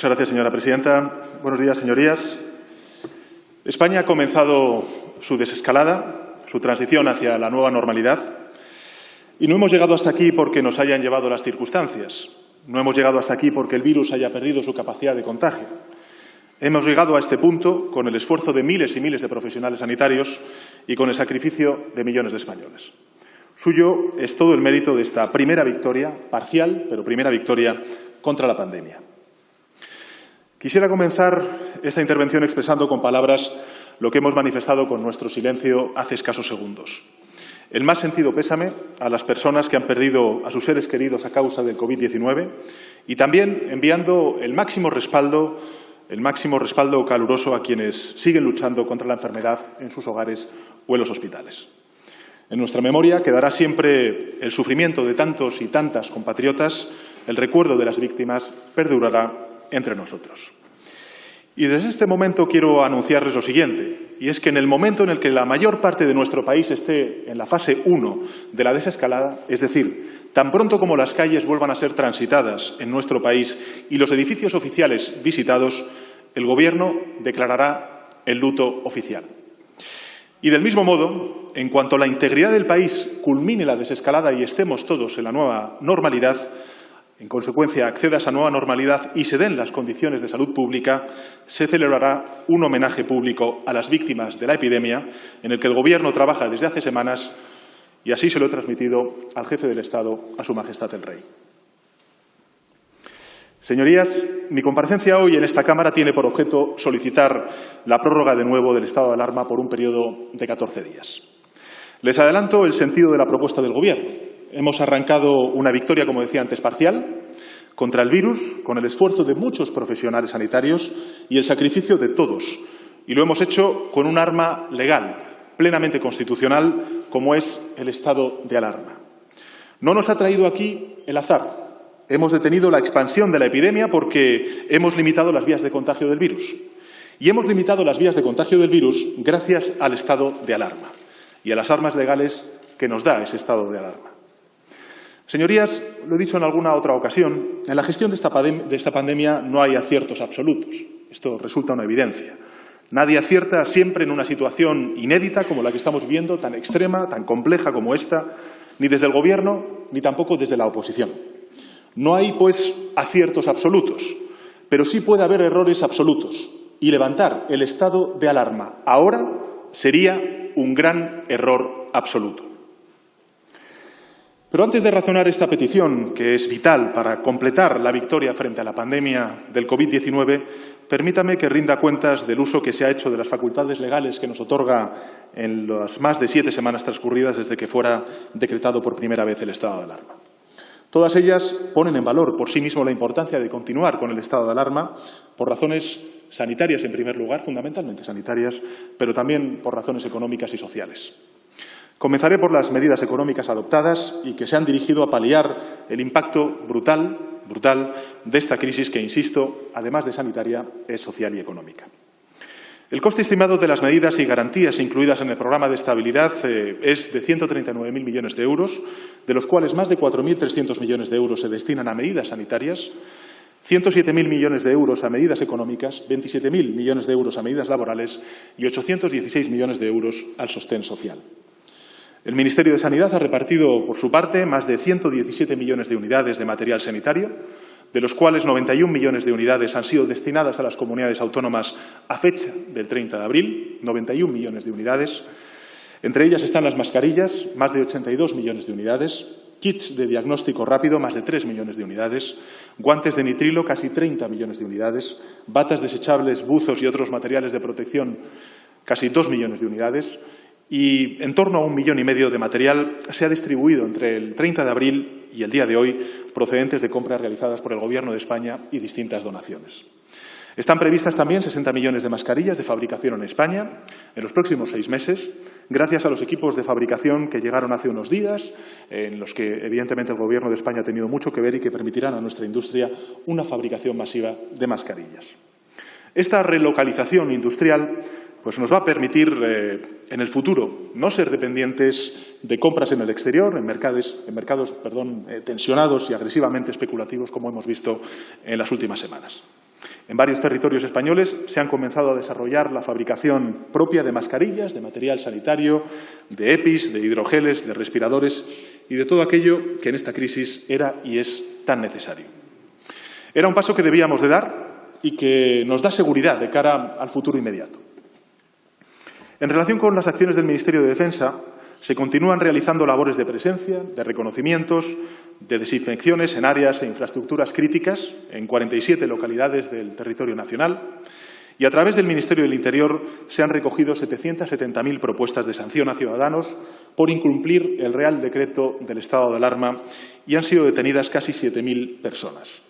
Muchas gracias, señora presidenta. Buenos días, señorías. España ha comenzado su desescalada, su transición hacia la nueva normalidad, y no hemos llegado hasta aquí porque nos hayan llevado las circunstancias. No hemos llegado hasta aquí porque el virus haya perdido su capacidad de contagio. Hemos llegado a este punto con el esfuerzo de miles y miles de profesionales sanitarios y con el sacrificio de millones de españoles. Suyo es todo el mérito de esta primera victoria, parcial, pero primera victoria contra la pandemia. Quisiera comenzar esta intervención expresando con palabras lo que hemos manifestado con nuestro silencio hace escasos segundos. El más sentido pésame a las personas que han perdido a sus seres queridos a causa del COVID-19 y también enviando el máximo respaldo caluroso a quienes siguen luchando contra la enfermedad en sus hogares o en los hospitales. En nuestra memoria quedará siempre el sufrimiento de tantos y tantas compatriotas, el recuerdo de las víctimas perdurará entre nosotros. Y desde este momento quiero anunciarles lo siguiente, y es que en el momento en el que la mayor parte de nuestro país esté en la fase 1 de la desescalada, es decir, tan pronto como las calles vuelvan a ser transitadas en nuestro país y los edificios oficiales visitados, el Gobierno declarará el luto oficial. Y del mismo modo, en cuanto la integridad del país culmine la desescalada y estemos todos en la nueva normalidad, en consecuencia acceda a esa nueva normalidad y se den las condiciones de salud pública, se celebrará un homenaje público a las víctimas de la epidemia, en el que el Gobierno trabaja desde hace semanas y así se lo he transmitido al jefe del Estado, a Su Majestad el Rey. Señorías, mi comparecencia hoy en esta Cámara tiene por objeto solicitar la prórroga de nuevo del estado de alarma por un periodo de 14 días. Les adelanto el sentido de la propuesta del Gobierno. Hemos arrancado una victoria, como decía antes, parcial, contra el virus, con el esfuerzo de muchos profesionales sanitarios y el sacrificio de todos. Y lo hemos hecho con un arma legal, plenamente constitucional, como es el estado de alarma. No nos ha traído aquí el azar. Hemos detenido la expansión de la epidemia porque hemos limitado las vías de contagio del virus. Y hemos limitado las vías de contagio del virus gracias al estado de alarma y a las armas legales que nos da ese estado de alarma. Señorías, lo he dicho en alguna otra ocasión, en la gestión de esta pandemia no hay aciertos absolutos. Esto resulta una evidencia. Nadie acierta siempre en una situación inédita como la que estamos viviendo, tan extrema, tan compleja como esta, ni desde el Gobierno ni tampoco desde la oposición. No hay, pues, aciertos absolutos, pero sí puede haber errores absolutos. Y levantar el estado de alarma ahora sería un gran error absoluto. Pero antes de razonar esta petición, que es vital para completar la victoria frente a la pandemia del COVID-19, permítame que rinda cuentas del uso que se ha hecho de las facultades legales que nos otorga en las más de 7 semanas transcurridas desde que fuera decretado por primera vez el estado de alarma. Todas ellas ponen en valor por sí mismo la importancia de continuar con el estado de alarma por razones sanitarias, en primer lugar, fundamentalmente sanitarias, pero también por razones económicas y sociales. Comenzaré por las medidas económicas adoptadas y que se han dirigido a paliar el impacto brutal de esta crisis que, insisto, además de sanitaria, es social y económica. El coste estimado de las medidas y garantías incluidas en el programa de estabilidad es de 139.000 millones de euros, de los cuales más de 4.300 millones de euros se destinan a medidas sanitarias, 107.000 millones de euros a medidas económicas, 27.000 millones de euros a medidas laborales y 816 millones de euros al sostén social. El Ministerio de Sanidad ha repartido, por su parte, más de 117 millones de unidades de material sanitario, de los cuales 91 millones de unidades han sido destinadas a las comunidades autónomas a fecha del 30 de abril, 91 millones de unidades. Entre ellas están las mascarillas, más de 82 millones de unidades, kits de diagnóstico rápido, más de 3 millones de unidades, guantes de nitrilo, casi 30 millones de unidades, batas desechables, buzos y otros materiales de protección, casi 2 millones de unidades, y en torno a 1,5 millones de material se ha distribuido entre el 30 de abril y el día de hoy, procedentes de compras realizadas por el Gobierno de España y distintas donaciones. Están previstas también 60 millones de mascarillas de fabricación en España en los próximos 6 meses, gracias a los equipos de fabricación que llegaron hace unos días, en los que evidentemente el Gobierno de España ha tenido mucho que ver y que permitirán a nuestra industria una fabricación masiva de mascarillas. Esta relocalización industrial pues nos va a permitir en el futuro no ser dependientes de compras en el exterior, en mercados tensionados y agresivamente especulativos como hemos visto en las últimas semanas. En varios territorios españoles se han comenzado a desarrollar la fabricación propia de mascarillas, de material sanitario, de EPIs, de hidrogeles, de respiradores y de todo aquello que en esta crisis era y es tan necesario. Era un paso que debíamos de dar y que nos da seguridad de cara al futuro inmediato. En relación con las acciones del Ministerio de Defensa, se continúan realizando labores de presencia, de reconocimientos, de desinfecciones en áreas e infraestructuras críticas en 47 localidades del territorio nacional y a través del Ministerio del Interior se han recogido 770.000 propuestas de sanción a ciudadanos por incumplir el Real Decreto del estado de alarma y han sido detenidas casi 7.000 personas.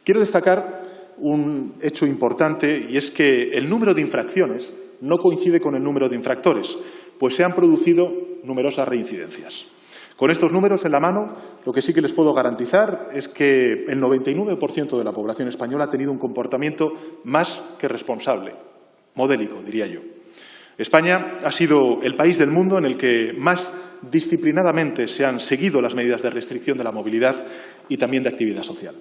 Quiero destacar un hecho importante y es que el número de infracciones no coincide con el número de infractores, pues se han producido numerosas reincidencias. Con estos números en la mano, lo que sí que les puedo garantizar es que el 99% de la población española ha tenido un comportamiento más que responsable, modélico, diría yo. España ha sido el país del mundo en el que más disciplinadamente se han seguido las medidas de restricción de la movilidad y también de actividad social.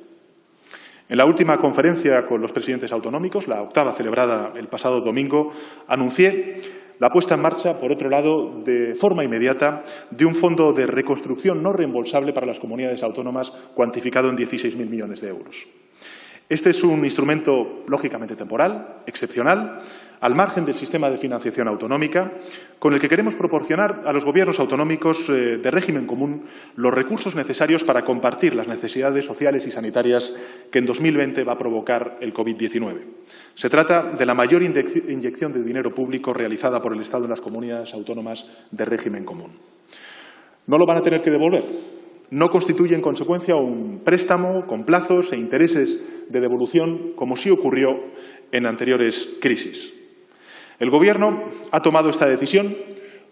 En la última conferencia con los presidentes autonómicos, la 8ª celebrada el pasado domingo, anuncié la puesta en marcha, por otro lado, de forma inmediata, de un fondo de reconstrucción no reembolsable para las comunidades autónomas cuantificado en 16.000 millones de euros. Este es un instrumento, lógicamente temporal, excepcional, al margen del sistema de financiación autonómica, con el que queremos proporcionar a los gobiernos autonómicos de régimen común los recursos necesarios para compartir las necesidades sociales y sanitarias que en 2020 va a provocar el COVID-19. Se trata de la mayor inyección de dinero público realizada por el Estado en las comunidades autónomas de régimen común. No lo van a tener que devolver. No constituye, en consecuencia, un préstamo con plazos e intereses de devolución, como sí ocurrió en anteriores crisis. El Gobierno ha tomado esta decisión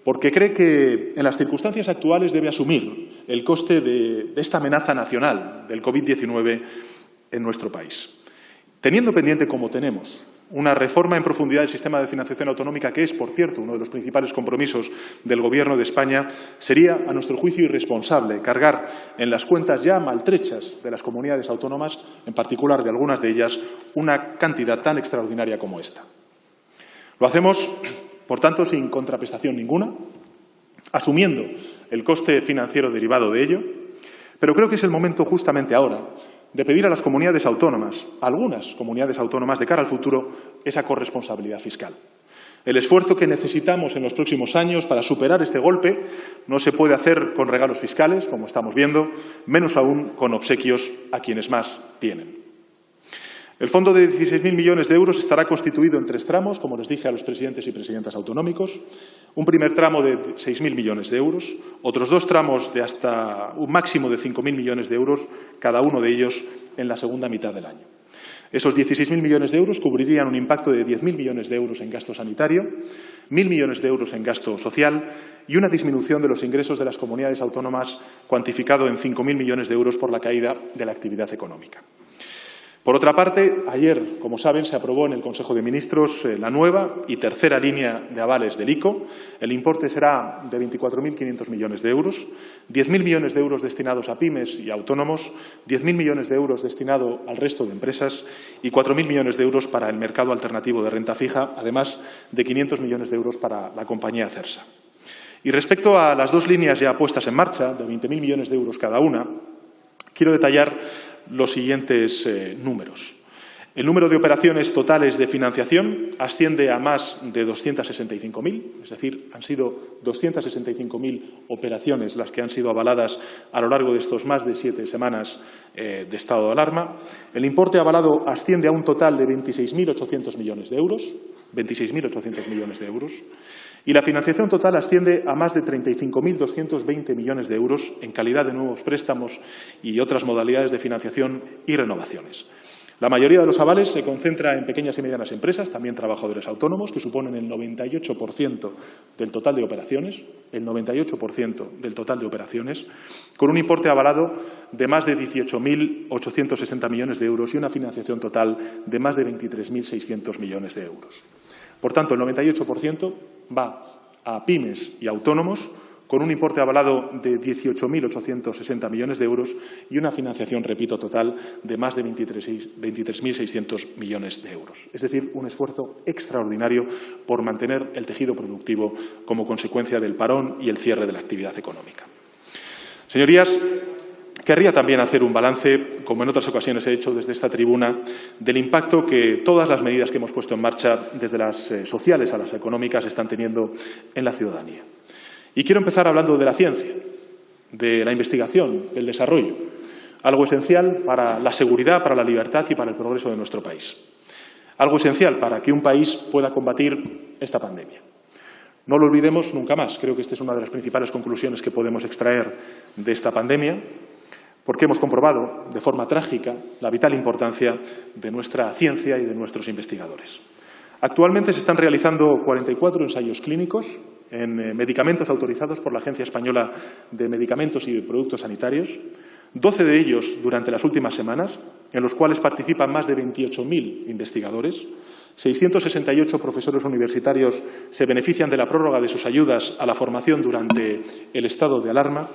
porque cree que, en las circunstancias actuales, debe asumir el coste de esta amenaza nacional del COVID-19 en nuestro país. Teniendo pendiente, como tenemos, una reforma en profundidad del sistema de financiación autonómica, que es, por cierto, uno de los principales compromisos del Gobierno de España, sería, a nuestro juicio, irresponsable cargar en las cuentas ya maltrechas de las comunidades autónomas, en particular de algunas de ellas, una cantidad tan extraordinaria como esta. Lo hacemos, por tanto, sin contraprestación ninguna, asumiendo el coste financiero derivado de ello, pero creo que es el momento, justamente ahora, de pedir a las comunidades autónomas, a algunas comunidades autónomas, de cara al futuro, esa corresponsabilidad fiscal. El esfuerzo que necesitamos en los próximos años para superar este golpe no se puede hacer con regalos fiscales, como estamos viendo, menos aún con obsequios a quienes más tienen. El fondo de 16.000 millones de euros estará constituido en 3 tramos, como les dije a los presidentes y presidentas autonómicos. Un primer tramo de 6.000 millones de euros, otros 2 tramos de hasta un máximo de 5.000 millones de euros, cada uno de ellos en la segunda mitad del año. Esos 16.000 millones de euros cubrirían un impacto de 10.000 millones de euros en gasto sanitario, 1.000 millones de euros en gasto social y una disminución de los ingresos de las comunidades autónomas cuantificado en 5.000 millones de euros por la caída de la actividad económica. Por otra parte, ayer, como saben, se aprobó en el Consejo de Ministros la nueva y tercera línea de avales del ICO. El importe será de 24.500 millones de euros, 10.000 millones de euros destinados a pymes y autónomos, 10.000 millones de euros destinados al resto de empresas y 4.000 millones de euros para el mercado alternativo de renta fija, además de 500 millones de euros para la compañía Celsa. Y respecto a las 2 líneas ya puestas en marcha, de 20.000 millones de euros cada una, quiero detallar los siguientes números. El número de operaciones totales de financiación asciende a más de 265.000, es decir, han sido 265.000 operaciones las que han sido avaladas a lo largo de estos más de 7 semanas de estado de alarma. El importe avalado asciende a un total de 26.800 millones de euros, 26.800 millones de euros, y la financiación total asciende a más de 35.220 millones de euros en calidad de nuevos préstamos y otras modalidades de financiación y renovaciones. La mayoría de los avales se concentra en pequeñas y medianas empresas, también trabajadores autónomos, que suponen el 98% del total de operaciones, con un importe avalado de más de 18.860 millones de euros y una financiación total de más de 23.600 millones de euros. Por tanto, el 98% va a pymes y autónomos con un importe avalado de 18.860 millones de euros y una financiación, repito, total de más de 23.600 millones de euros. Es decir, un esfuerzo extraordinario por mantener el tejido productivo como consecuencia del parón y el cierre de la actividad económica. Señorías, querría también hacer un balance, como en otras ocasiones he hecho desde esta tribuna, del impacto que todas las medidas que hemos puesto en marcha, desde las sociales a las económicas, están teniendo en la ciudadanía. Y quiero empezar hablando de la ciencia, de la investigación, del desarrollo, algo esencial para la seguridad, para la libertad y para el progreso de nuestro país. Algo esencial para que un país pueda combatir esta pandemia. No lo olvidemos nunca más. Creo que esta es una de las principales conclusiones que podemos extraer de esta pandemia, porque hemos comprobado de forma trágica la vital importancia de nuestra ciencia y de nuestros investigadores. Actualmente se están realizando 44 ensayos clínicos en medicamentos autorizados por la Agencia Española de Medicamentos y de Productos Sanitarios, 12 de ellos durante las últimas semanas, en los cuales participan más de 28.000 investigadores. 668 profesores universitarios se benefician de la prórroga de sus ayudas a la formación durante el estado de alarma.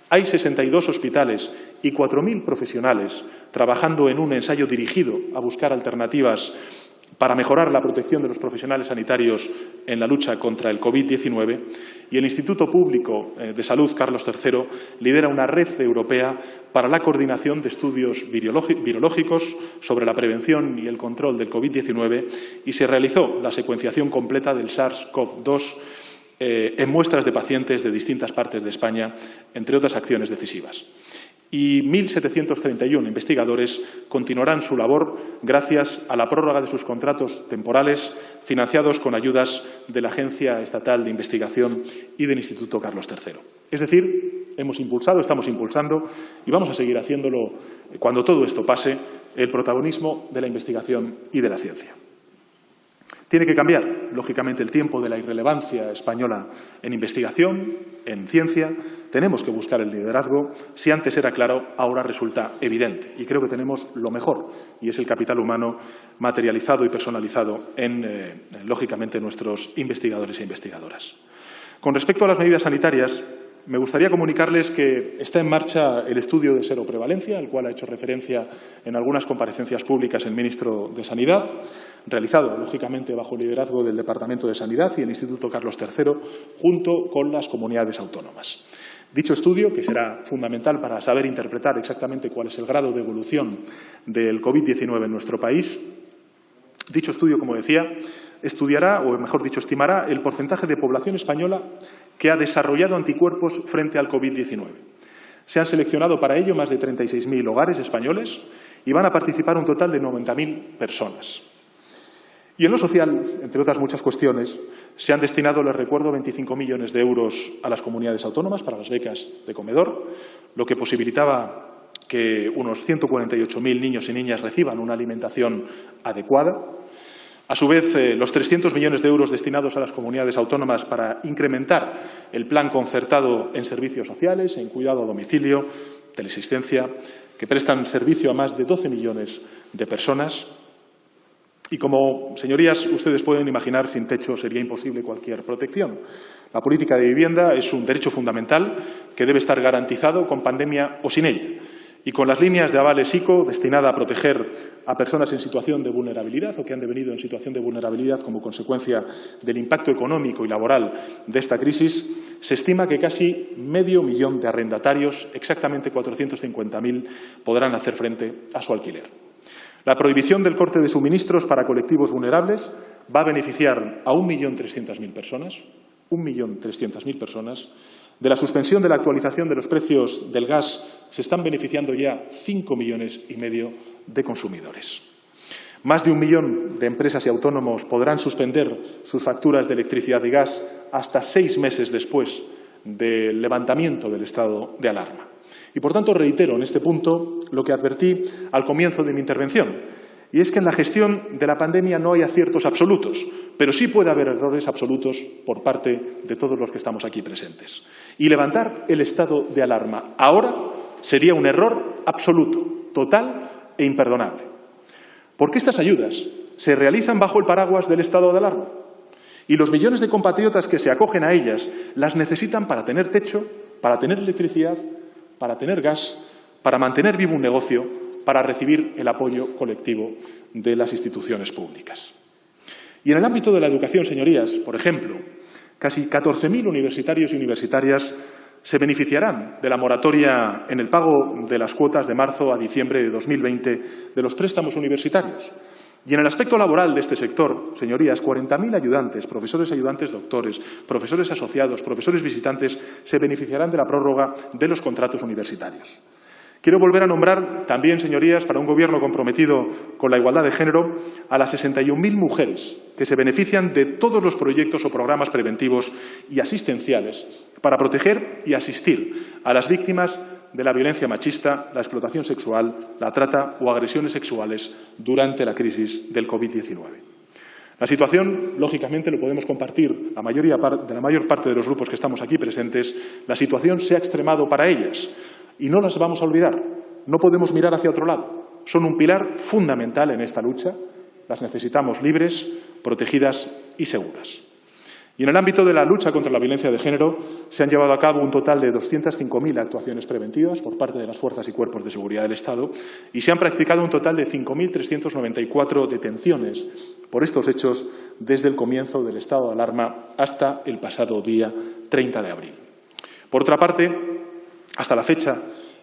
Hay 62 hospitales y 4.000 profesionales trabajando en un ensayo dirigido a buscar alternativas para mejorar la protección de los profesionales sanitarios en la lucha contra el COVID-19, y el Instituto Público de Salud Carlos III lidera una red europea para la coordinación de estudios virológicos sobre la prevención y el control del COVID-19 y se realizó la secuenciación completa del SARS-CoV-2 en muestras de pacientes de distintas partes de España, entre otras acciones decisivas. Y 1.731 investigadores continuarán su labor gracias a la prórroga de sus contratos temporales financiados con ayudas de la Agencia Estatal de Investigación y del Instituto Carlos III. Es decir, hemos impulsado, estamos impulsando y vamos a seguir haciéndolo cuando todo esto pase, el protagonismo de la investigación y de la ciencia. Tiene que cambiar, lógicamente, el tiempo de la irrelevancia española en investigación, en ciencia. Tenemos que buscar el liderazgo. Si antes era claro, ahora resulta evidente. Y creo que tenemos lo mejor, y es el capital humano materializado y personalizado en, lógicamente, nuestros investigadores e investigadoras. Con respecto a las medidas sanitarias, me gustaría comunicarles que está en marcha el estudio de seroprevalencia, al cual ha hecho referencia en algunas comparecencias públicas el ministro de Sanidad, realizado, lógicamente, bajo el liderazgo del Departamento de Sanidad y el Instituto Carlos III, junto con las comunidades autónomas. Dicho estudio, que será fundamental para saber interpretar exactamente cuál es el grado de evolución del COVID-19 en nuestro país, dicho estudio, como decía, estudiará, o mejor dicho, estimará el porcentaje de población española que ha desarrollado anticuerpos frente al COVID-19. Se han seleccionado para ello más de 36.000 hogares españoles y van a participar un total de 90.000 personas. Y en lo social, entre otras muchas cuestiones, se han destinado, les recuerdo, 25 millones de euros a las comunidades autónomas para las becas de comedor, lo que posibilitaba que unos 148.000 niños y niñas reciban una alimentación adecuada. A su vez, los 300 millones de euros destinados a las comunidades autónomas para incrementar el plan concertado en servicios sociales, en cuidado a domicilio, teleasistencia, que prestan servicio a más de 12 millones de personas. Y como, señorías, ustedes pueden imaginar, sin techo sería imposible cualquier protección. La política de vivienda es un derecho fundamental que debe estar garantizado con pandemia o sin ella. Y con las líneas de avales ICO destinada a proteger a personas en situación de vulnerabilidad o que han devenido en situación de vulnerabilidad como consecuencia del impacto económico y laboral de esta crisis, se estima que casi 500.000 de arrendatarios, exactamente 450.000, podrán hacer frente a su alquiler. La prohibición del corte de suministros para colectivos vulnerables va a beneficiar a 1.300.000 personas, 1.300.000 personas. De la suspensión de la actualización de los precios del gas se están beneficiando ya 5,5 millones de consumidores. Más de 1 millón de empresas y autónomos podrán suspender sus facturas de electricidad y gas hasta 6 meses después del levantamiento del estado de alarma. Y, por tanto, reitero en este punto lo que advertí al comienzo de mi intervención, y es que en la gestión de la pandemia no hay aciertos absolutos, pero sí puede haber errores absolutos por parte de todos los que estamos aquí presentes. Y levantar el estado de alarma ahora sería un error absoluto, total e imperdonable. Porque estas ayudas se realizan bajo el paraguas del estado de alarma. Y los millones de compatriotas que se acogen a ellas las necesitan para tener techo, para tener electricidad, para tener gas, para mantener vivo un negocio, para recibir el apoyo colectivo de las instituciones públicas. Y en el ámbito de la educación, señorías, por ejemplo, casi 14.000 universitarios y universitarias se beneficiarán de la moratoria en el pago de las cuotas de marzo a diciembre de 2020 de los préstamos universitarios. Y en el aspecto laboral de este sector, señorías, 40.000 ayudantes, profesores ayudantes doctores, profesores asociados, profesores visitantes, se beneficiarán de la prórroga de los contratos universitarios. Quiero volver a nombrar también, señorías, para un Gobierno comprometido con la igualdad de género, a las 61.000 mujeres que se benefician de todos los proyectos o programas preventivos y asistenciales para proteger y asistir a las víctimas de la violencia machista, la explotación sexual, la trata o agresiones sexuales durante la crisis del COVID-19. La situación, lógicamente, lo podemos compartir de la mayor parte de los grupos que estamos aquí presentes, la situación se ha extremado para ellas y no las vamos a olvidar. No podemos mirar hacia otro lado. Son un pilar fundamental en esta lucha. Las necesitamos libres, protegidas y seguras. Y en el ámbito de la lucha contra la violencia de género se han llevado a cabo un total de 205.000 actuaciones preventivas por parte de las fuerzas y cuerpos de seguridad del Estado y se han practicado un total de 5.394 detenciones por estos hechos desde el comienzo del estado de alarma hasta el pasado día 30 de abril. Por otra parte, hasta la fecha,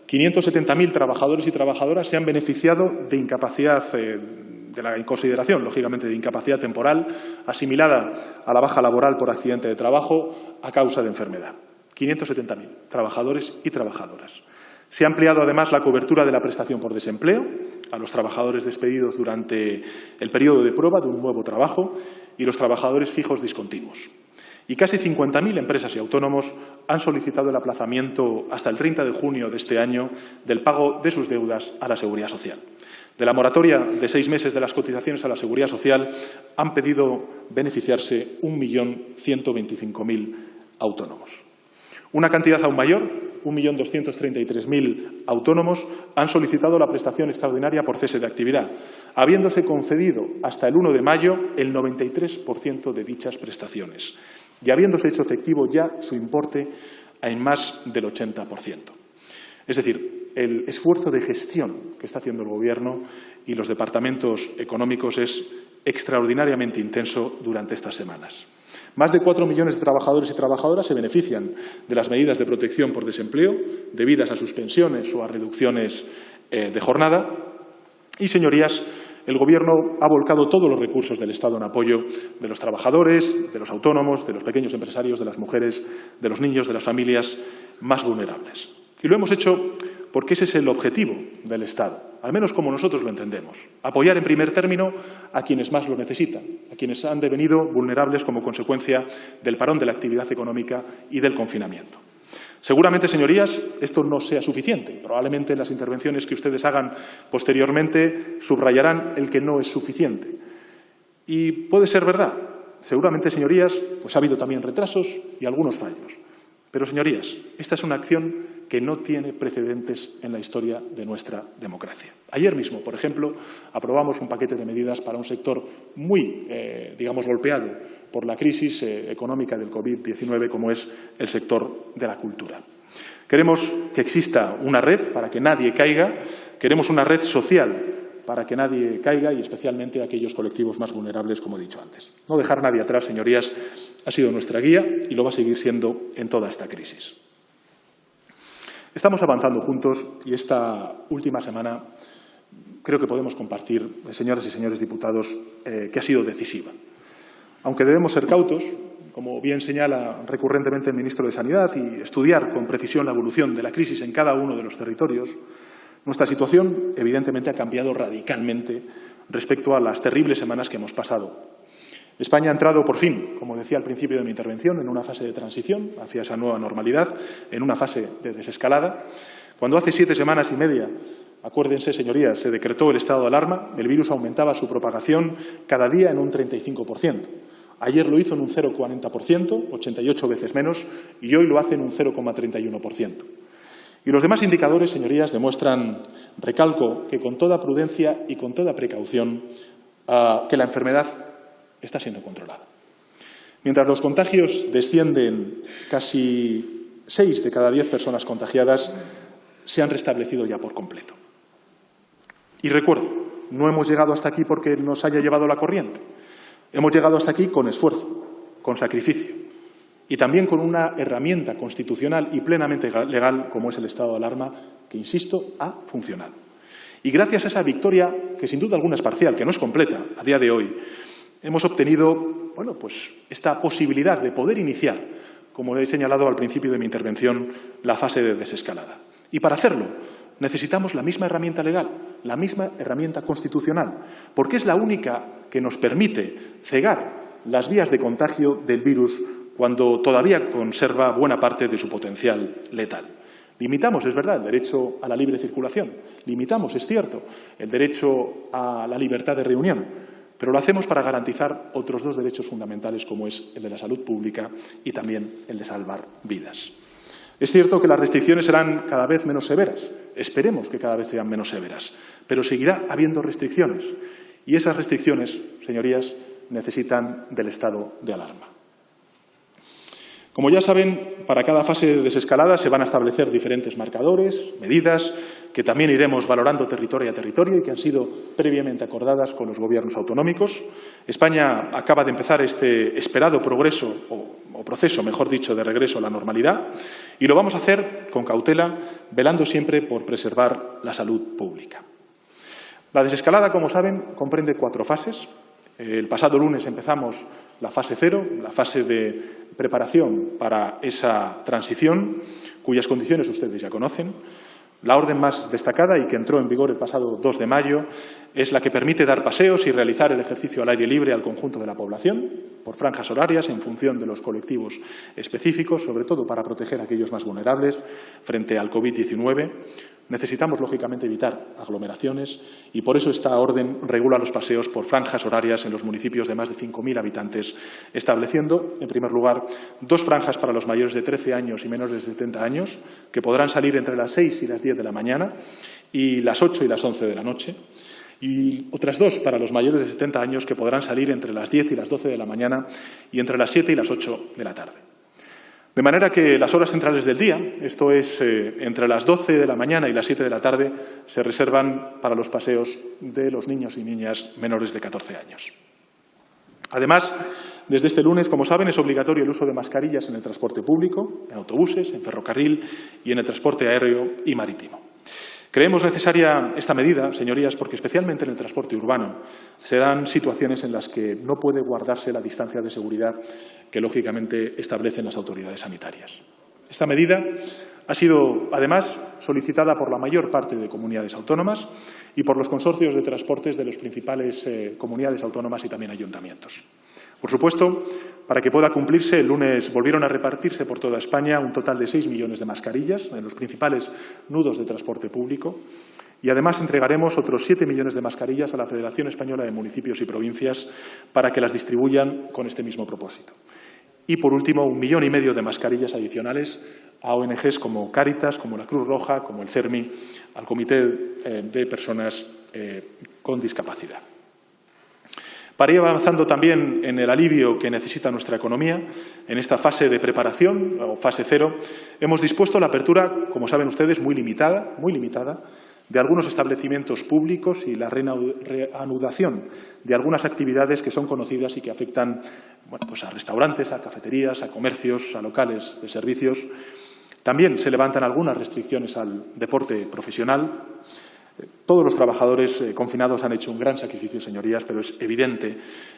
570.000 trabajadores y trabajadoras se han beneficiado de incapacidad de la consideración, lógicamente, de incapacidad temporal asimilada a la baja laboral por accidente de trabajo a causa de enfermedad. 570.000 trabajadores y trabajadoras. Se ha ampliado, además, la cobertura de la prestación por desempleo a los trabajadores despedidos durante el periodo de prueba de un nuevo trabajo y los trabajadores fijos discontinuos. Y casi 50.000 empresas y autónomos han solicitado el aplazamiento hasta el 30 de junio de este año del pago de sus deudas a la Seguridad Social. De la moratoria de 6 meses de las cotizaciones a la Seguridad Social han pedido beneficiarse 1.125.000 autónomos. Una cantidad aún mayor, 1.233.000 autónomos, han solicitado la prestación extraordinaria por cese de actividad, habiéndose concedido hasta el 1 de mayo el 93% de dichas prestaciones y habiéndose hecho efectivo ya su importe en más del 80%. Es decir, el esfuerzo de gestión que está haciendo el Gobierno y los departamentos económicos es extraordinariamente intenso durante estas semanas. Más de 4 millones de trabajadores y trabajadoras se benefician de las medidas de protección por desempleo debidas a suspensiones o a reducciones de jornada. Y, señorías, el Gobierno ha volcado todos los recursos del Estado en apoyo de los trabajadores, de los autónomos, de los pequeños empresarios, de las mujeres, de los niños, de las familias más vulnerables. Y lo hemos hecho porque ese es el objetivo del Estado, al menos como nosotros lo entendemos. Apoyar en primer término a quienes más lo necesitan, a quienes han devenido vulnerables como consecuencia del parón de la actividad económica y del confinamiento. Seguramente, señorías, esto no sea suficiente. Probablemente en las intervenciones que ustedes hagan posteriormente subrayarán el que no es suficiente. Y puede ser verdad. Seguramente, señorías, pues ha habido también retrasos y algunos fallos. Pero, señorías, esta es una acción que no tiene precedentes en la historia de nuestra democracia. Ayer mismo, por ejemplo, aprobamos un paquete de medidas para un sector muy, golpeado por la crisis económica del COVID-19, como es el sector de la cultura. Queremos que exista una red para que nadie caiga, queremos una red social para que nadie caiga y especialmente aquellos colectivos más vulnerables, como he dicho antes. No dejar nadie atrás, señorías, ha sido nuestra guía y lo va a seguir siendo en toda esta crisis. Estamos avanzando juntos y esta última semana creo que podemos compartir, señoras y señores diputados, que ha sido decisiva. Aunque debemos ser cautos, como bien señala recurrentemente el ministro de Sanidad, y estudiar con precisión la evolución de la crisis en cada uno de los territorios, nuestra situación evidentemente ha cambiado radicalmente respecto a las terribles semanas que hemos pasado. España ha entrado por fin, como decía al principio de mi intervención, en una fase de transición hacia esa nueva normalidad, en una fase de desescalada. Cuando hace 7 semanas y media, acuérdense, señorías, se decretó el estado de alarma, el virus aumentaba su propagación cada día en un 35%. Ayer lo hizo en un 0,40%, 88 veces menos, y hoy lo hace en un 0,31%. Y los demás indicadores, señorías, demuestran, recalco, que con toda prudencia y con toda precaución, que la enfermedad está siendo controlada. Mientras los contagios descienden, casi 6 de cada 10 personas contagiadas se han restablecido ya por completo. Y recuerdo, no hemos llegado hasta aquí porque nos haya llevado la corriente. Hemos llegado hasta aquí con esfuerzo, con sacrificio y también con una herramienta constitucional y plenamente legal como es el estado de alarma, que, insisto, ha funcionado. Y gracias a esa victoria, que sin duda alguna es parcial, que no es completa a día de hoy, hemos obtenido esta posibilidad de poder iniciar, como he señalado al principio de mi intervención, la fase de desescalada. Y para hacerlo necesitamos la misma herramienta legal, la misma herramienta constitucional, porque es la única que nos permite cegar las vías de contagio del virus cuando todavía conserva buena parte de su potencial letal. Limitamos, es verdad, el derecho a la libre circulación, limitamos, es cierto, el derecho a la libertad de reunión, pero lo hacemos para garantizar otros 2 derechos fundamentales, como es el de la salud pública y también el de salvar vidas. Es cierto que las restricciones serán cada vez menos severas, esperemos que cada vez sean menos severas, pero seguirá habiendo restricciones y esas restricciones, señorías, necesitan del estado de alarma. Como ya saben, para cada fase de desescalada se van a establecer diferentes marcadores, medidas, que también iremos valorando territorio a territorio y que han sido previamente acordadas con los gobiernos autonómicos. España acaba de empezar este esperado progreso, o proceso, mejor dicho, de regreso a la normalidad, y lo vamos a hacer con cautela, velando siempre por preservar la salud pública. La desescalada, como saben, comprende 4 fases. El pasado lunes empezamos la fase 0, la fase de preparación para esa transición, cuyas condiciones ustedes ya conocen. La orden más destacada y que entró en vigor el pasado 2 de mayo es la que permite dar paseos y realizar el ejercicio al aire libre al conjunto de la población, por franjas horarias en función de los colectivos específicos, sobre todo para proteger a aquellos más vulnerables frente al COVID-19. Necesitamos, lógicamente, evitar aglomeraciones y por eso esta orden regula los paseos por franjas horarias en los municipios de más de 5.000 habitantes, estableciendo, en primer lugar, 2 franjas para los mayores de 13 años y menores de 70 años, que podrán salir entre las 6 y las 10 de la mañana y las 8 y las 11 de la noche, y otras 2 para los mayores de 70 años, que podrán salir entre las 10 y las 12 de la mañana y entre las 7 y las 8 de la tarde. De manera que las horas centrales del día, esto es, entre las 12 de la mañana y las 7 de la tarde, se reservan para los paseos de los niños y niñas menores de 14 años. Además, desde este lunes, como saben, es obligatorio el uso de mascarillas en el transporte público, en autobuses, en ferrocarril y en el transporte aéreo y marítimo. Creemos necesaria esta medida, señorías, porque especialmente en el transporte urbano se dan situaciones en las que no puede guardarse la distancia de seguridad que, lógicamente, establecen las autoridades sanitarias. Esta medida ha sido, además, solicitada por la mayor parte de comunidades autónomas y por los consorcios de transportes de las principales comunidades autónomas y también ayuntamientos. Por supuesto, para que pueda cumplirse, el lunes volvieron a repartirse por toda España un total de 6 millones de mascarillas en los principales nudos de transporte público y además entregaremos otros 7 millones de mascarillas a la Federación Española de Municipios y Provincias para que las distribuyan con este mismo propósito. Y, por último, 1,5 millones de mascarillas adicionales a ONGs como Cáritas, como la Cruz Roja, como el CERMI, al Comité de Personas con Discapacidad. Para ir avanzando también en el alivio que necesita nuestra economía, en esta fase de preparación, o fase 0, hemos dispuesto la apertura, como saben ustedes, muy limitada, de algunos establecimientos públicos y la reanudación de algunas actividades que son conocidas y que afectan a restaurantes, a cafeterías, a comercios, a locales de servicios. También se levantan algunas restricciones al deporte profesional. Todos los trabajadores confinados han hecho un gran sacrificio, señorías, pero es evidente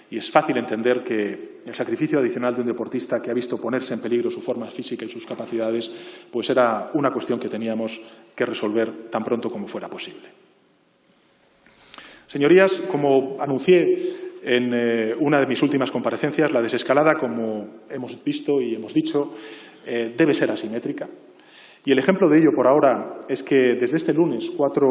y es fácil entender que el sacrificio adicional de un deportista que ha visto ponerse en peligro su forma física y sus capacidades, pues era una cuestión que teníamos que resolver tan pronto como fuera posible. Señorías, como anuncié en una de mis últimas comparecencias, la desescalada, como hemos visto y hemos dicho, debe ser asimétrica. Y el ejemplo de ello por ahora es que desde este lunes 4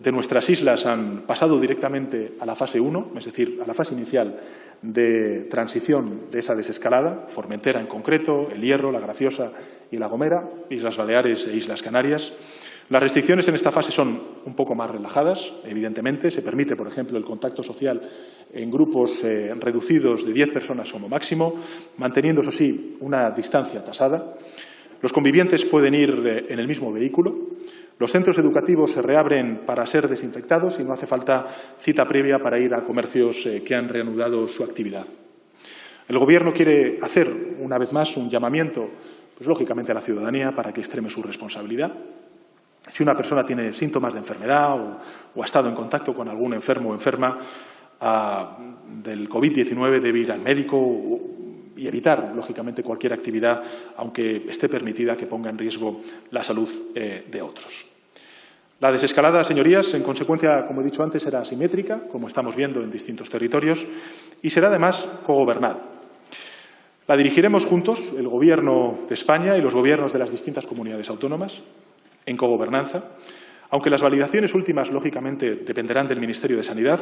de nuestras islas han pasado directamente a la fase 1, es decir, a la fase inicial de transición de esa desescalada, Formentera en concreto, El Hierro, La Graciosa y La Gomera, Islas Baleares e Islas Canarias. Las restricciones en esta fase son un poco más relajadas, evidentemente. Se permite, por ejemplo, el contacto social en grupos reducidos de 10 personas como máximo, manteniendo, eso sí, una distancia tasada. Los convivientes pueden ir en el mismo vehículo. Los centros educativos se reabren para ser desinfectados y no hace falta cita previa para ir a comercios que han reanudado su actividad. El Gobierno quiere hacer, una vez más, un llamamiento, pues lógicamente, a la ciudadanía para que extreme su responsabilidad. Si una persona tiene síntomas de enfermedad o ha estado en contacto con algún enfermo o enferma del COVID-19, debe ir al médico y evitar, lógicamente, cualquier actividad, aunque esté permitida, que ponga en riesgo la salud de otros. La desescalada, señorías, en consecuencia, como he dicho antes, será asimétrica, como estamos viendo en distintos territorios, y será además cogobernada. La dirigiremos juntos, el Gobierno de España y los gobiernos de las distintas comunidades autónomas, en cogobernanza, aunque las validaciones últimas, lógicamente, dependerán del Ministerio de Sanidad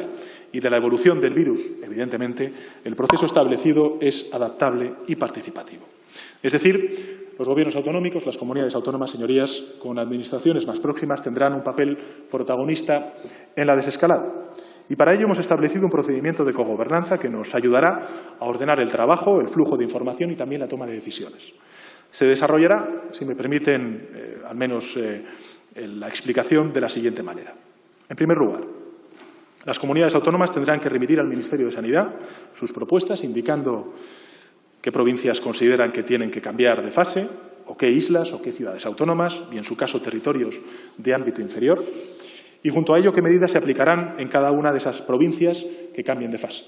y de la evolución del virus. Evidentemente, el proceso establecido es adaptable y participativo. Es decir, los gobiernos autonómicos, las comunidades autónomas, señorías, con administraciones más próximas, tendrán un papel protagonista en la desescalada. Y para ello hemos establecido un procedimiento de cogobernanza que nos ayudará a ordenar el trabajo, el flujo de información y también la toma de decisiones. Se desarrollará, si me permiten, al menos la explicación de la siguiente manera. En primer lugar, las comunidades autónomas tendrán que remitir al Ministerio de Sanidad sus propuestas, indicando qué provincias consideran que tienen que cambiar de fase, o qué islas o qué ciudades autónomas, y en su caso territorios de ámbito inferior, y junto a ello qué medidas se aplicarán en cada una de esas provincias que cambien de fase.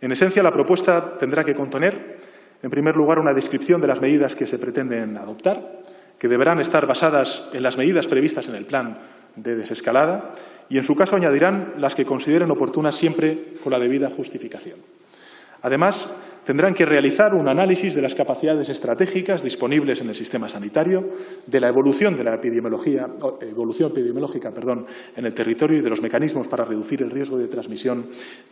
En esencia, la propuesta tendrá que contener, en primer lugar, una descripción de las medidas que se pretenden adoptar, que deberán estar basadas en las medidas previstas en el plan de desescalada y, en su caso, añadirán las que consideren oportunas siempre con la debida justificación. Además, tendrán que realizar un análisis de las capacidades estratégicas disponibles en el sistema sanitario, de la evolución epidemiológica en el territorio y de los mecanismos para reducir el riesgo de transmisión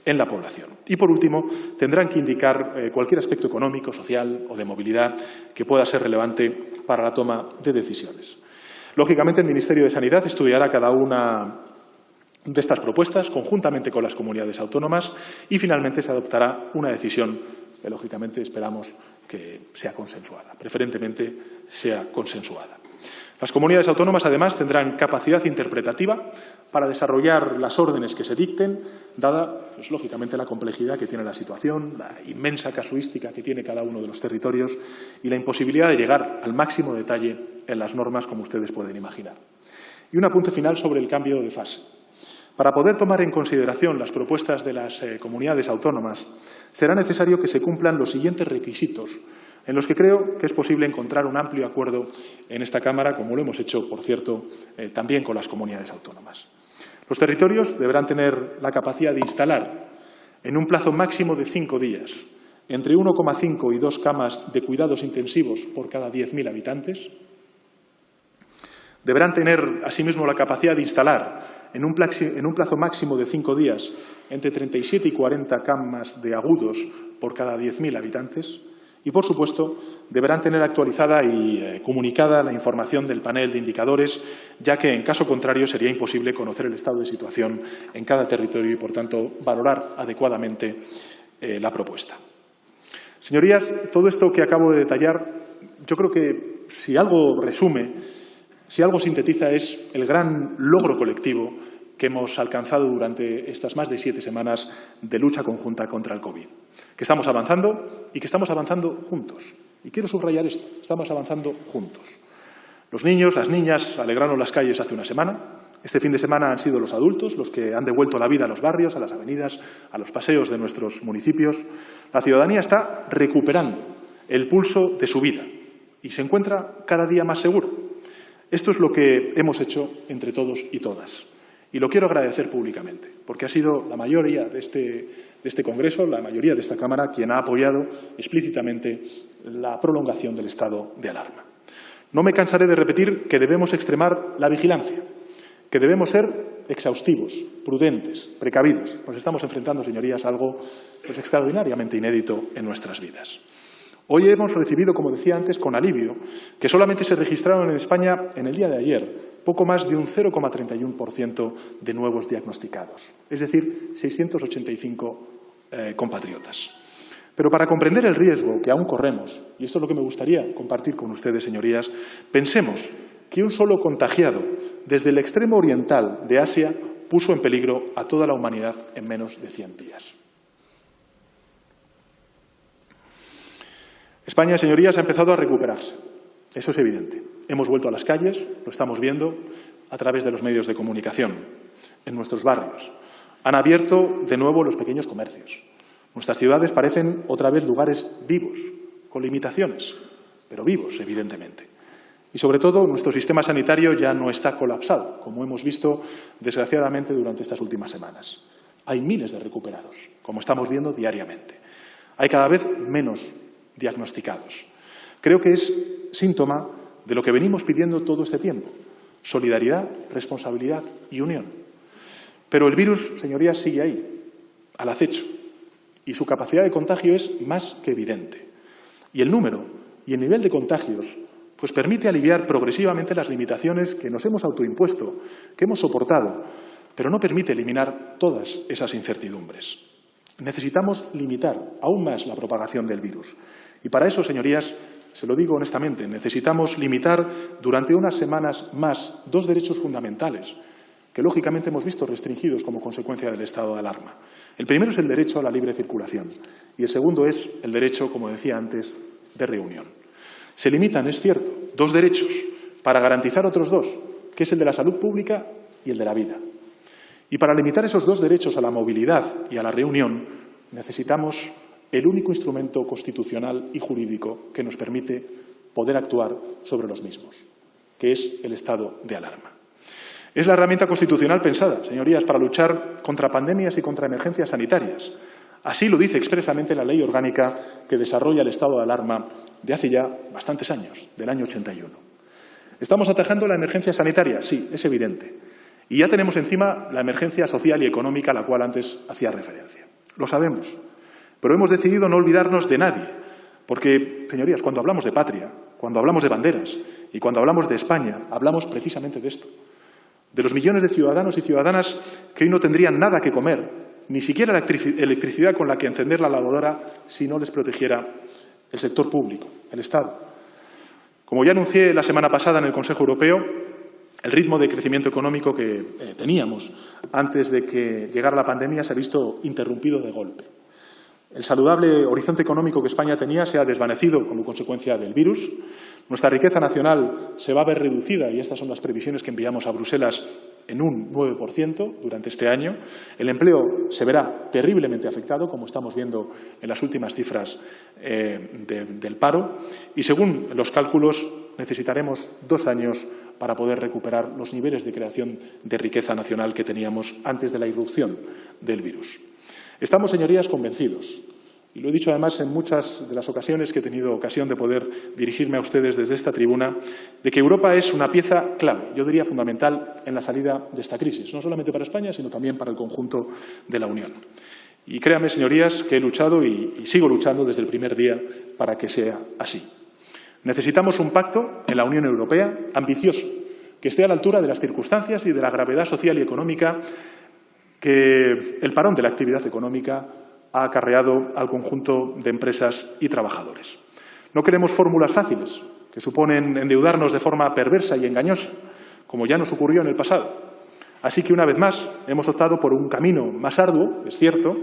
en la población. Y, por último, tendrán que indicar cualquier aspecto económico, social o de movilidad que pueda ser relevante para la toma de decisiones. Lógicamente, el Ministerio de Sanidad estudiará cada una de estas propuestas conjuntamente con las comunidades autónomas y, finalmente, se adoptará una decisión que, lógicamente, esperamos que sea consensuada, preferentemente sea consensuada. Las comunidades autónomas, además, tendrán capacidad interpretativa para desarrollar las órdenes que se dicten, dada, pues, lógicamente, la complejidad que tiene la situación, la inmensa casuística que tiene cada uno de los territorios y la imposibilidad de llegar al máximo detalle en las normas, como ustedes pueden imaginar. Y un apunte final sobre el cambio de fase. Para poder tomar en consideración las propuestas de las comunidades autónomas, será necesario que se cumplan los siguientes requisitos, en los que creo que es posible encontrar un amplio acuerdo en esta Cámara, como lo hemos hecho, por cierto, también con las comunidades autónomas. Los territorios deberán tener la capacidad de instalar, en un plazo máximo de 5 días, entre 1,5 y 2 camas de cuidados intensivos por cada 10.000 habitantes. Deberán tener, asimismo, la capacidad de instalar en un plazo máximo de 5 días entre 37 y 40 camas de agudos por cada 10.000 habitantes y, por supuesto, deberán tener actualizada y comunicada la información del panel de indicadores, ya que, en caso contrario, sería imposible conocer el estado de situación en cada territorio y, por tanto, valorar adecuadamente la propuesta. Señorías, todo esto que acabo de detallar, yo creo que, si algo resume, si algo sintetiza, es el gran logro colectivo que hemos alcanzado durante estas más de 7 semanas de lucha conjunta contra el COVID. Que estamos avanzando y que estamos avanzando juntos. Y quiero subrayar esto, estamos avanzando juntos. Los niños, las niñas alegraron las calles hace una semana. Este fin de semana han sido los adultos los que han devuelto la vida a los barrios, a las avenidas, a los paseos de nuestros municipios. La ciudadanía está recuperando el pulso de su vida y se encuentra cada día más segura. Esto es lo que hemos hecho entre todos y todas. Y lo quiero agradecer públicamente, porque ha sido la mayoría de este Congreso, la mayoría de esta Cámara, quien ha apoyado explícitamente la prolongación del estado de alarma. No me cansaré de repetir que debemos extremar la vigilancia, que debemos ser exhaustivos, prudentes, precavidos. Nos estamos enfrentando, señorías, a algo extraordinariamente inédito en nuestras vidas. Hoy hemos recibido, como decía antes, con alivio, que solamente se registraron en España en el día de ayer poco más de un 0,31% de nuevos diagnosticados, es decir, 685 compatriotas. Pero para comprender el riesgo que aún corremos, y esto es lo que me gustaría compartir con ustedes, señorías, pensemos que un solo contagiado desde el extremo oriental de Asia puso en peligro a toda la humanidad en menos de 100 días. España, señorías, ha empezado a recuperarse. Eso es evidente. Hemos vuelto a las calles, lo estamos viendo a través de los medios de comunicación, en nuestros barrios. Han abierto de nuevo los pequeños comercios. Nuestras ciudades parecen otra vez lugares vivos, con limitaciones, pero vivos, evidentemente. Y, sobre todo, nuestro sistema sanitario ya no está colapsado, como hemos visto, desgraciadamente, durante estas últimas semanas. Hay miles de recuperados, como estamos viendo diariamente. Hay cada vez menos diagnosticados. Creo que es síntoma de lo que venimos pidiendo todo este tiempo: solidaridad, responsabilidad y unión. Pero el virus, señorías, sigue ahí, al acecho, y su capacidad de contagio es más que evidente. Y el número y el nivel de contagios pues permite aliviar progresivamente las limitaciones que nos hemos autoimpuesto, que hemos soportado, pero no permite eliminar todas esas incertidumbres. Necesitamos limitar aún más la propagación del virus. Y para eso, señorías, se lo digo honestamente, necesitamos limitar durante unas semanas más dos derechos fundamentales que, lógicamente, hemos visto restringidos como consecuencia del estado de alarma. El primero es el derecho a la libre circulación y el segundo es el derecho, como decía antes, de reunión. Se limitan, es cierto, dos derechos para garantizar otros dos, que es el de la salud pública y el de la vida. Y para limitar esos dos derechos a la movilidad y a la reunión necesitamos el único instrumento constitucional y jurídico que nos permite poder actuar sobre los mismos, que es el estado de alarma. Es la herramienta constitucional pensada, señorías, para luchar contra pandemias y contra emergencias sanitarias. Así lo dice expresamente la Ley Orgánica que desarrolla el estado de alarma de hace ya bastantes años, del año 81. ¿Estamos atajando la emergencia sanitaria? Sí, es evidente. Y ya tenemos encima la emergencia social y económica a la cual antes hacía referencia. Lo sabemos. Pero hemos decidido no olvidarnos de nadie. Porque, señorías, cuando hablamos de patria, cuando hablamos de banderas y cuando hablamos de España, hablamos precisamente de esto. De los millones de ciudadanos y ciudadanas que hoy no tendrían nada que comer, ni siquiera la electricidad con la que encender la lavadora si no les protegiera el sector público, el Estado. Como ya anuncié la semana pasada en el Consejo Europeo, el ritmo de crecimiento económico que teníamos antes de que llegara la pandemia se ha visto interrumpido de golpe. El saludable horizonte económico que España tenía se ha desvanecido como consecuencia del virus. Nuestra riqueza nacional se va a ver reducida, y estas son las previsiones que enviamos a Bruselas, en un 9% durante este año. El empleo se verá terriblemente afectado, como estamos viendo en las últimas cifras del paro. Y según los cálculos, necesitaremos 2 años para poder recuperar los niveles de creación de riqueza nacional que teníamos antes de la irrupción del virus. Estamos, señorías, convencidos, y lo he dicho además en muchas de las ocasiones que he tenido ocasión de poder dirigirme a ustedes desde esta tribuna, de que Europa es una pieza clave, yo diría fundamental, en la salida de esta crisis, no solamente para España, sino también para el conjunto de la Unión. Y créanme, señorías, que he luchado y sigo luchando desde el primer día para que sea así. Necesitamos un pacto en la Unión Europea ambicioso, que esté a la altura de las circunstancias y de la gravedad social y económica que el parón de la actividad económica ha acarreado al conjunto de empresas y trabajadores. No queremos fórmulas fáciles que suponen endeudarnos de forma perversa y engañosa, como ya nos ocurrió en el pasado. Así que, una vez más, hemos optado por un camino más arduo, es cierto,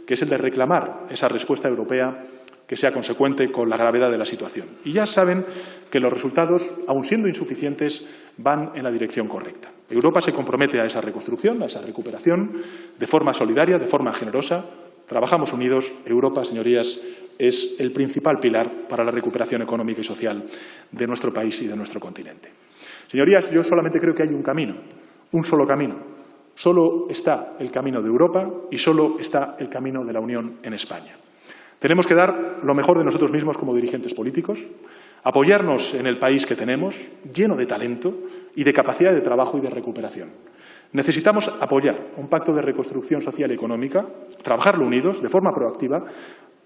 que es el de reclamar esa respuesta europea que sea consecuente con la gravedad de la situación. Y ya saben que los resultados, aun siendo insuficientes, van en la dirección correcta. Europa se compromete a esa reconstrucción, a esa recuperación, de forma solidaria, de forma generosa. Trabajamos unidos. Europa, señorías, es el principal pilar para la recuperación económica y social de nuestro país y de nuestro continente. Señorías, yo solamente creo que hay un camino, un solo camino. Solo está el camino de Europa y solo está el camino de la Unión en España. Tenemos que dar lo mejor de nosotros mismos como dirigentes políticos, apoyarnos en el país que tenemos, lleno de talento y de capacidad de trabajo y de recuperación. Necesitamos apoyar un pacto de reconstrucción social y económica, trabajarlo unidos, de forma proactiva,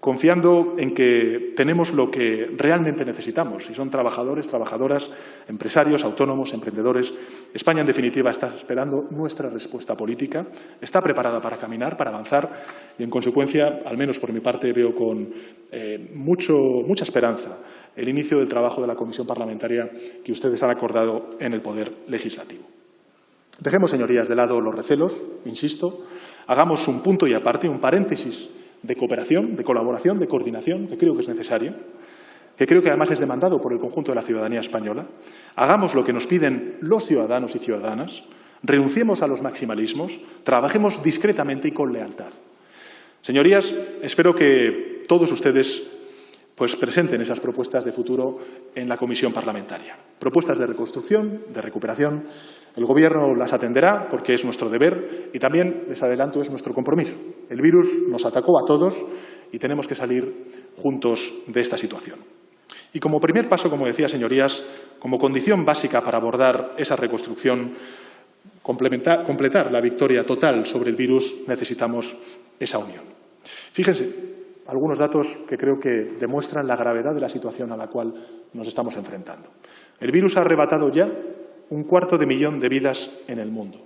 confiando en que tenemos lo que realmente necesitamos, y son trabajadores, trabajadoras, empresarios, autónomos, emprendedores. España, en definitiva, está esperando nuestra respuesta política, está preparada para caminar, para avanzar y, en consecuencia, al menos por mi parte, veo con mucha esperanza el inicio del trabajo de la comisión parlamentaria que ustedes han acordado en el Poder Legislativo. Dejemos, señorías, de lado los recelos, insisto, hagamos un punto y aparte, un paréntesis de cooperación, de colaboración, de coordinación, que creo que es necesario, que creo que además es demandado por el conjunto de la ciudadanía española. Hagamos lo que nos piden los ciudadanos y ciudadanas, renunciemos a los maximalismos, trabajemos discretamente y con lealtad. Señorías, espero que todos ustedes presenten esas propuestas de futuro en la comisión parlamentaria. Propuestas de reconstrucción, de recuperación. El Gobierno las atenderá porque es nuestro deber y también, les adelanto, es nuestro compromiso. El virus nos atacó a todos y tenemos que salir juntos de esta situación. Y como primer paso, como decía, señorías, como condición básica para abordar esa reconstrucción, completar la victoria total sobre el virus, necesitamos esa unión. Fíjense, algunos datos que creo que demuestran la gravedad de la situación a la cual nos estamos enfrentando. El virus ha arrebatado ya 250.000 de vidas en el mundo.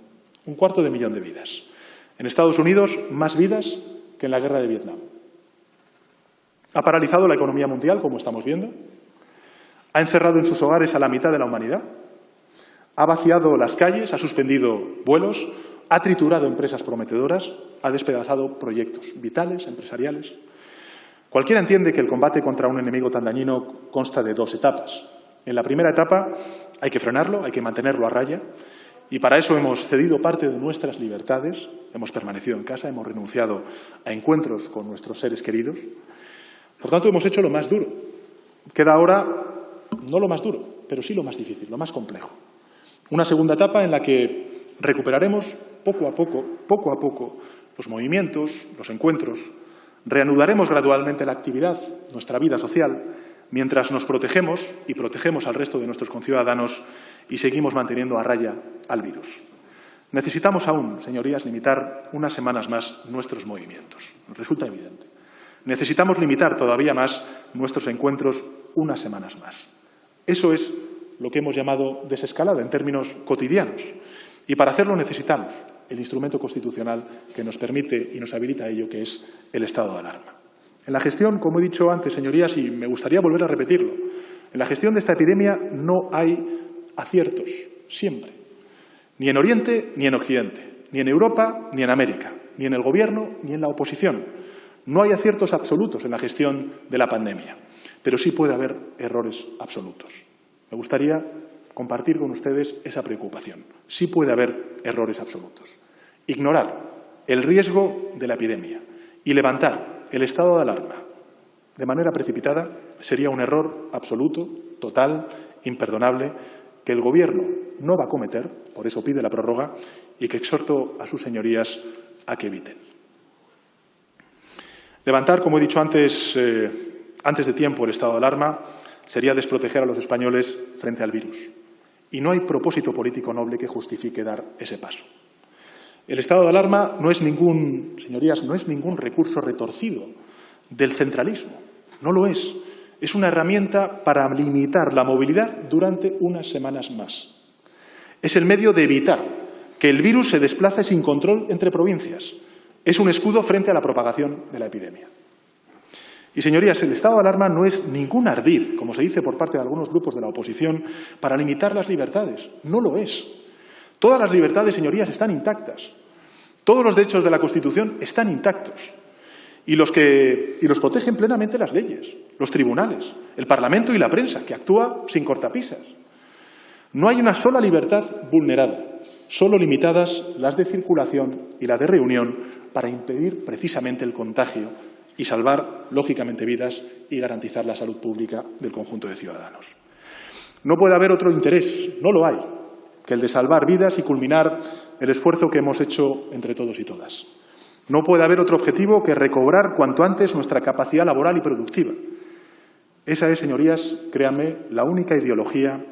250.000 de vidas. En Estados Unidos, más vidas que en la guerra de Vietnam. Ha paralizado la economía mundial, como estamos viendo. Ha encerrado en sus hogares a la mitad de la humanidad. Ha vaciado las calles, ha suspendido vuelos, ha triturado empresas prometedoras, ha despedazado proyectos vitales, empresariales. Cualquiera entiende que el combate contra un enemigo tan dañino consta de dos etapas. En la primera etapa hay que frenarlo, hay que mantenerlo a raya, y para eso hemos cedido parte de nuestras libertades, hemos permanecido en casa, hemos renunciado a encuentros con nuestros seres queridos. Por tanto, hemos hecho lo más duro. Queda ahora, no lo más duro, pero sí lo más difícil, lo más complejo. Una segunda etapa en la que recuperaremos poco a poco, los movimientos, los encuentros. Reanudaremos gradualmente la actividad, nuestra vida social, mientras nos protegemos y protegemos al resto de nuestros conciudadanos y seguimos manteniendo a raya al virus. Necesitamos aún, señorías, limitar unas semanas más nuestros movimientos. Resulta evidente. Necesitamos limitar todavía más nuestros encuentros unas semanas más. Eso es lo que hemos llamado desescalada en términos cotidianos. Y para hacerlo necesitamos el instrumento constitucional que nos permite y nos habilita a ello, que es el estado de alarma. En la gestión, como he dicho antes, señorías, y me gustaría volver a repetirlo, en la gestión de esta epidemia no hay aciertos, siempre. Ni en Oriente ni en Occidente, ni en Europa ni en América, ni en el Gobierno ni en la oposición. No hay aciertos absolutos en la gestión de la pandemia, pero sí puede haber errores absolutos. Me gustaría compartir con ustedes esa preocupación. Sí puede haber errores absolutos. Ignorar el riesgo de la epidemia y levantar el estado de alarma de manera precipitada sería un error absoluto, total, imperdonable, que el Gobierno no va a cometer, por eso pide la prórroga, y que exhorto a sus señorías a que eviten. Levantar, como he dicho antes de tiempo, el estado de alarma sería desproteger a los españoles frente al virus. Y no hay propósito político noble que justifique dar ese paso. El estado de alarma no es ningún, señorías, no es ningún recurso retorcido del centralismo. No lo es. Es una herramienta para limitar la movilidad durante unas semanas más. Es el medio de evitar que el virus se desplace sin control entre provincias. Es un escudo frente a la propagación de la epidemia. Y, señorías, el estado de alarma no es ningún ardid, como se dice por parte de algunos grupos de la oposición, para limitar las libertades. No lo es. Todas las libertades, señorías, están intactas. Todos los derechos de la Constitución están intactos. Y los protegen plenamente las leyes, los tribunales, el Parlamento y la prensa, que actúa sin cortapisas. No hay una sola libertad vulnerada, solo limitadas las de circulación y la de reunión para impedir precisamente el contagio y salvar, lógicamente, vidas y garantizar la salud pública del conjunto de ciudadanos. No puede haber otro interés, no lo hay, que el de salvar vidas y culminar el esfuerzo que hemos hecho entre todos y todas. No puede haber otro objetivo que recobrar cuanto antes nuestra capacidad laboral y productiva. Esa es, señorías, créanme, la única ideología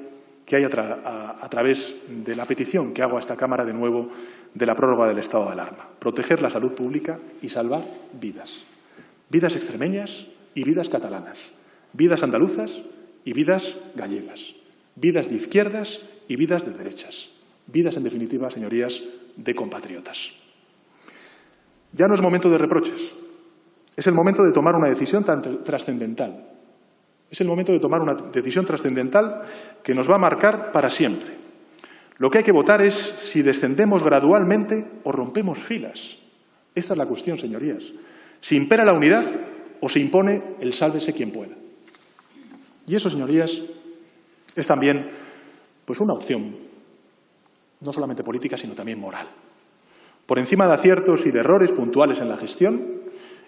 que hay a través de la petición que hago a esta Cámara de nuevo de la prórroga del estado de alarma. Proteger la salud pública y salvar vidas. Vidas extremeñas y vidas catalanas. Vidas andaluzas y vidas gallegas. Vidas de izquierdas y vidas de derechas. Vidas, en definitiva, señorías, de compatriotas. Ya no es momento de reproches. Es el momento de tomar una decisión tan trascendental. Es el momento de tomar una decisión trascendental que nos va a marcar para siempre. Lo que hay que votar es si descendemos gradualmente o rompemos filas. Esta es la cuestión, señorías. Si impera la unidad o se impone el sálvese quien pueda. Y eso, señorías, es también pues una opción, no solamente política, sino también moral. Por encima de aciertos y de errores puntuales en la gestión,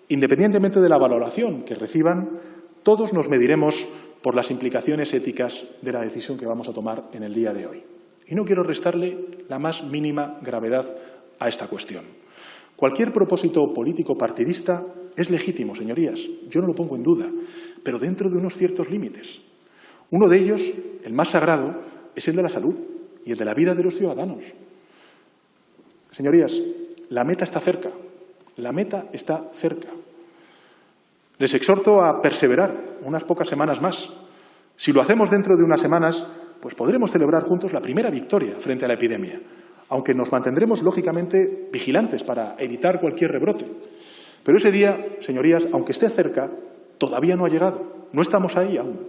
independientemente de la valoración que reciban, todos nos mediremos por las implicaciones éticas de la decisión que vamos a tomar en el día de hoy. Y no quiero restarle la más mínima gravedad a esta cuestión. Cualquier propósito político partidista es legítimo, señorías. Yo no lo pongo en duda, pero dentro de unos ciertos límites. Uno de ellos, el más sagrado, es el de la salud y el de la vida de los ciudadanos. Señorías, la meta está cerca. La meta está cerca. Les exhorto a perseverar unas pocas semanas más. Si lo hacemos dentro de unas semanas, pues podremos celebrar juntos la primera victoria frente a la epidemia, aunque nos mantendremos, lógicamente, vigilantes para evitar cualquier rebrote. Pero ese día, señorías, aunque esté cerca, todavía no ha llegado. No estamos ahí aún.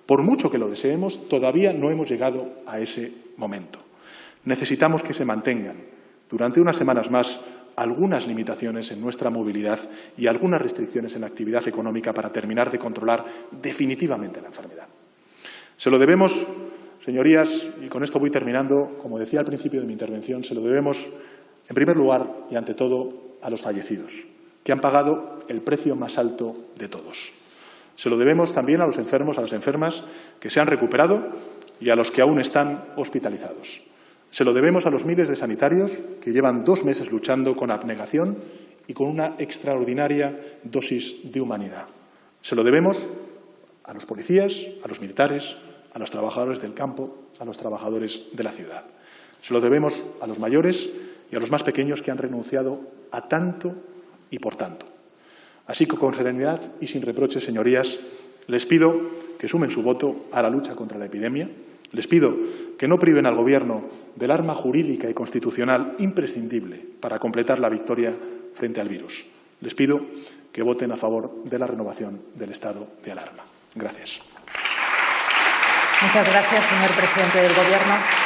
Por mucho que lo deseemos, todavía no hemos llegado a ese momento. Necesitamos que se mantengan durante unas semanas más algunas limitaciones en nuestra movilidad y algunas restricciones en la actividad económica para terminar de controlar definitivamente la enfermedad. Se lo debemos, señorías, y con esto voy terminando, como decía al principio de mi intervención, se lo debemos, en primer lugar y ante todo, a los fallecidos, que han pagado el precio más alto de todos. Se lo debemos también a los enfermos, a las enfermas que se han recuperado y a los que aún están hospitalizados. Se lo debemos a los miles de sanitarios que llevan 2 meses luchando con abnegación y con una extraordinaria dosis de humanidad. Se lo debemos a los policías, a los militares, a los trabajadores del campo, a los trabajadores de la ciudad. Se lo debemos a los mayores y a los más pequeños que han renunciado a tanto y por tanto. Así que con serenidad y sin reproches, señorías, les pido que sumen su voto a la lucha contra la epidemia. Les pido que no priven al Gobierno del arma jurídica y constitucional imprescindible para completar la victoria frente al virus. Les pido que voten a favor de la renovación del estado de alarma. Gracias. Muchas gracias, señor presidente del Gobierno.